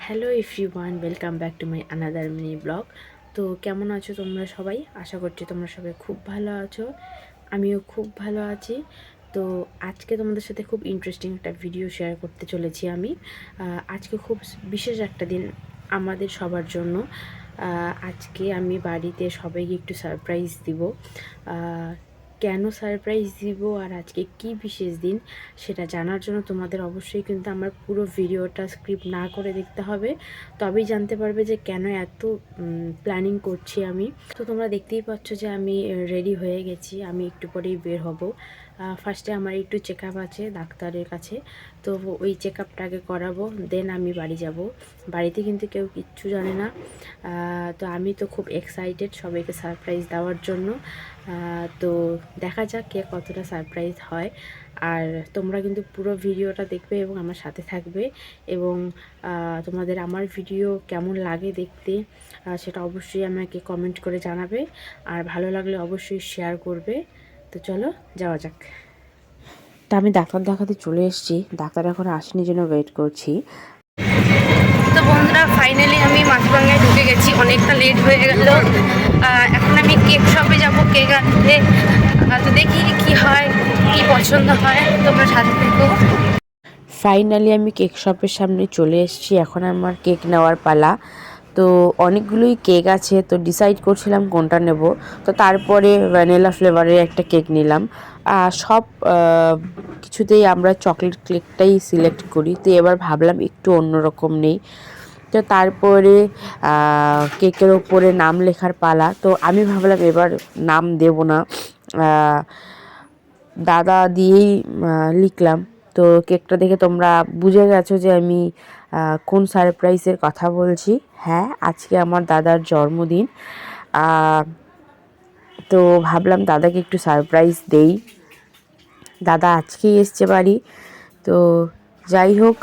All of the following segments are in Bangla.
Hello everyone, welcome back to my another mini blog. তো কেমন আছো তোমরা সবাই? আশা করছি তোমরা সবাই খুব ভালো আছো। আমিও খুব ভালো আছি। তো আজকে তোমাদের সাথে খুব ইন্টারেস্টিং একটা ভিডিও শেয়ার করতে চলেছি আমি। আজকে খুব বিশেষ একটা দিন আমাদের সবার জন্য। আজকে আমি বাড়িতে সবাইকে একটু সারপ্রাইজ দিব। কেন সারপ্রাইজ দিব আর আজকে কি বিশেষ দিন সেটা জানার জন্য তোমাদের অবশ্যই কিন্তু আমার পুরো ভিডিওটা স্ক্রিপ্ট না করে দেখতে হবে, তবেই জানতে পারবে যে কেন এত প্ল্যানিং করছি আমি। তো তোমরা দেখতেই পাচ্ছ যে আমি রেডি হয়ে গেছি, আমি একটু পরেই বের হব। ফার্স্টে আমার একটু চেক আপ আছে ডাক্তারের কাছে, তো ওই চেক আপটা আগে করাবো, দেন আমি বাড়ি যাব। বাড়িতে কিন্তু কেউ কিচ্ছু জানে না। তো আমি তো খুব এক্সাইটেড সবাইকে সারপ্রাইজ দেওয়ার জন্য। তো দেখা যাক কে কতটা সারপ্রাইজ হয়। আর তোমরা কিন্তু পুরো ভিডিওটা দেখবে এবং আমার সাথে থাকবে, এবং তোমাদের আমার ভিডিও কেমন লাগে দেখতে সেটা অবশ্যই আমাকে কমেন্ট করে জানাবে, আর ভালো লাগলে অবশ্যই শেয়ার করবে। তো চলো যাওয়া যাক। তা আমি ডাক্তার দেখাতে চলে এসেছি, ডাক্তার এখন আসেনি জন্য ওয়েট করছি। তো বন্ধুরা, ফাইনালি আমি মাছবাঙ্গায় ঢুকে গেছি, অনেকটা লেট হয়ে গেল। এখন আমি কেক শপে যাব কেক আনতে। তো দেখি কি হয়, কি পছন্দ হয়, তোমরা সাথে থেকো। ফাইনালি আমি কেক শপের সামনে চলে এসেছি, এখন আমার কেক নেওয়ার পালা। তো অনেকগুলোই কেক আছে, তো ডিসাইড করছিলাম কোনটা নেব। তো তারপরে ভ্যানিলা ফ্লেভারের একটা কেক নিলাম। সব কিছুতেই আমরা চকলেট কেকটাই সিলেক্ট করি, তো এবার ভাবলাম একটু অন্যরকম নেই। তো তারপরে কেকের ওপরে নাম লেখার পালা, তো আমি ভাবলাম এবার নাম দেব না, দাদা দিয়েই লিখলাম। তো কেকটা দেখে তোমরা বুঝে গেছো যে আমি কোন সারপ্রাইজের কথা বলছি। হ্যাঁ, আজকে আমার দাদার জন্মদিন। তো ভাবলাম দাদাকে একটু সারপ্রাইজ দেই। দাদা আজকেই এসছে বাড়ি। তো যাই হোক,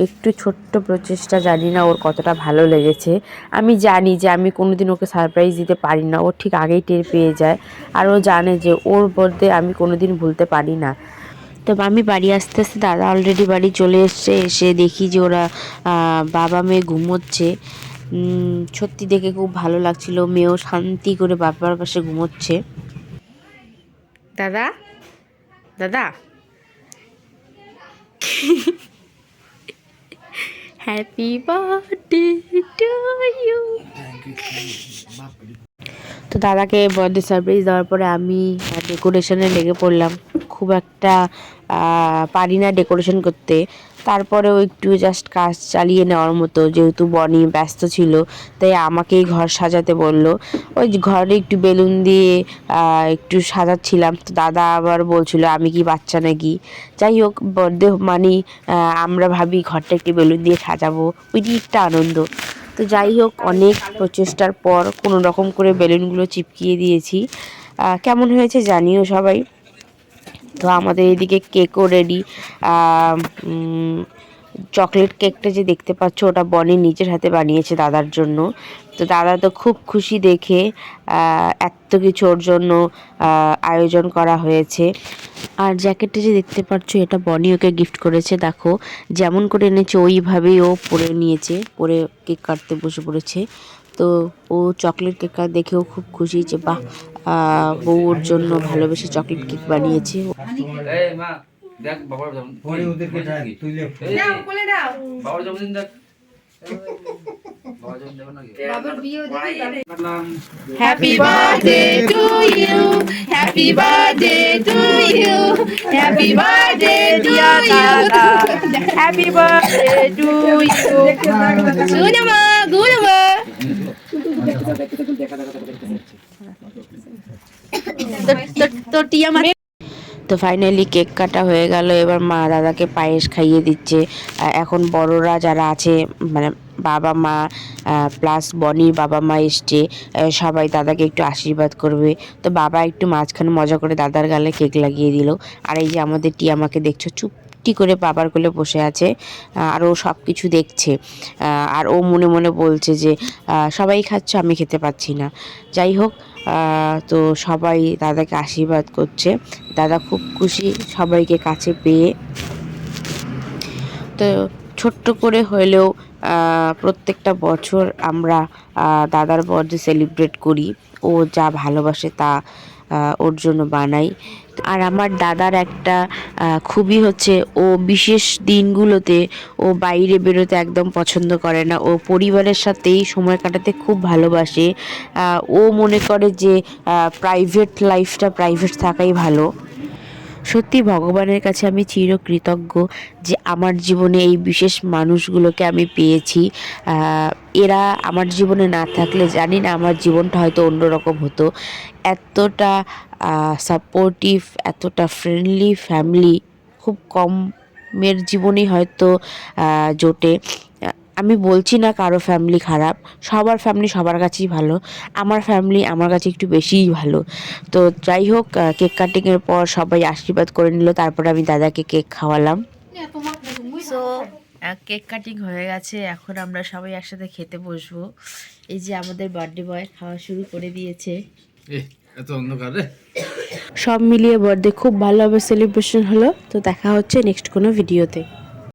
একটু ছোট্ট প্রচেষ্টা, জানি না ওর কতটা ভালো লেগেছে। আমি জানি যে আমি কোনোদিন ওকে সারপ্রাইজ দিতে পারি না, ও ঠিক আগেই টের পেয়ে যায়। আর ও জানে যে ওর বার্থডে আমি কোনোদিন ভুলতে পারি না। তো আমি বাড়ি আস্তে আস্তে দাদা অলরেডি বাড়ি চলে এসছে। এসে দেখি যে ওরা বাবা মেয়ে ঘুমোচ্ছে। সত্যি দেখে খুব ভালো লাগছিল, মেয়েও শান্তি করে বাবার পাশে ঘুমোচ্ছে। দাদা, দাদা, হ্যাপি বার্থডে টু ইউ। তো দাদাকে বার্থডে সারপ্রাইজ দেওয়ার পরে আমি ডেকোরেশনে লেগে পড়লাম। খুব একটা পারি না ডেকোরেশন করতে, তারপরেও একটু জাস্ট কাজ চালিয়ে নেওয়ার মতো, যেহেতু বনি ব্যস্ত ছিল তাই আমাকেই ঘর সাজাতে বলল। ওই ঘরে একটু বেলুন দিয়ে একটু সাজাচ্ছিলাম। তো দাদা আবার বলছিল আমি কি বাচ্চা নাকি। যাই হোক, বার্থডে মানে আমরা ভাবি ঘরটা একটু বেলুন দিয়ে সাজাবো, ওইটি একটা আনন্দ। তো যাই হোক, অনেক প্রচেষ্টার পর কোনো রকম করে বেলুনগুলো চিপকিয়ে দিয়েছি। কেমন হয়েছে জানিও সবাই। তো আমাদের এদিকে কেকও রেডি। চকলেট কেকটা যে দেখতে পাচ্ছ ওটা বনি নিজের হাতে বানিয়েছে দাদার জন্য। তো দাদা তো খুব খুশি দেখে, এত কিছু ওর জন্য আয়োজন করা হয়েছে। আর জ্যাকেটটা যে দেখতে পাচ্ছ এটা বনি ওকে গিফট করেছে। দেখো যেমন করে এনেছে ওইভাবেই ও পরে নিয়েছে, পরে কেক কাটতে বসে পড়েছে। তো ও চকলেট কেক দেখেও খুব খুশি যে বাহ, বউর জন্য ভালোবেসে চকলেট কেক বানিয়েছে। Happy birthday to you, happy birthday to you, happy birthday to you, happy birthday to you. গুনামা গুনামা। তো টিয়া মা। তো ফাইনালি কেক কাটা হয়ে গেল, এবার মা দাদাকে পায়েস খাইয়ে দিচ্ছে। এখন বড়রা যারা আছে, মানে বাবা মা প্লাস বনির বাবা মা এসছে, সবাই দাদাকে একটু আশীর্বাদ করবে। তো বাবা একটু মাঝখানে মজা করে দাদার গালে কেক লাগিয়ে দিল। আর এই যে আমাদের টিয়া আমাকে দেখছো চুপটি করে বাবার কোলে বসে আছে, আর ও সব কিছু দেখছে। আর ও মনে মনে বলছে যে সবাই খাচ্ছে, আমি খেতে পাচ্ছি না। যাই হোক, তো সবাই দাদাকে আশীর্বাদ করছে। দাদা খুব খুশি সবাইকে কাছে পেয়ে। তো ছোট্ট করে হলেও প্রত্যেকটা বছর আমরা দাদার বার্থডে সেলিব্রেট করি। ও যা ভালোবাসে তা ওর জন্য বানাই। আর আমার দাদার একটা খুবই হচ্ছে, ও বিশেষ দিনগুলোতে ও বাইরে বেরোতে একদম পছন্দ করে না। ও পরিবারের সাথেই সময় কাটাতে খুব ভালোবাসে। ও মনে করে যে প্রাইভেট লাইফটা প্রাইভেট থাকাই ভালো। সত্যি ভগবানের কাছে আমি চিরকৃতজ্ঞ যে আমার জীবনে এই বিশেষ মানুষগুলোকে আমি পেয়েছি। এরা আমার জীবনে না থাকলে জানি না আমার জীবনটা হয়তো অন্যরকম হতো। এতটা সাপোর্টিভ, এতটা ফ্রেন্ডলি ফ্যামিলি খুব কমের জীবনেই হয়তো জোটে। আমি বলছি না কারো ফ্যামিলি খারাপ, সবার ফ্যামিলি সবার কাছেই ভালো। আমার ফ্যামিলি আমার কাছে একটু বেশিই ভালো। তো যাই হোক, কেক কাটিংয়ের পর সবাই আশীর্বাদ করে নিল, তারপরে আমি দাদাকে কেক খাওয়ালাম। সো কেক কাটিং হয়ে গেছে, এখন আমরা সবাই একসাথে খেতে বসবো। এই যে আমাদের বার্থডে বয় খাওয়া শুরু করে দিয়েছে। এত অন্ধকার রে। সব মিলিয়ে বার্থডে খুব ভালোভাবে সেলিব্রেশন হলো। তো দেখা হচ্ছে নেক্সট কোনো ভিডিওতে।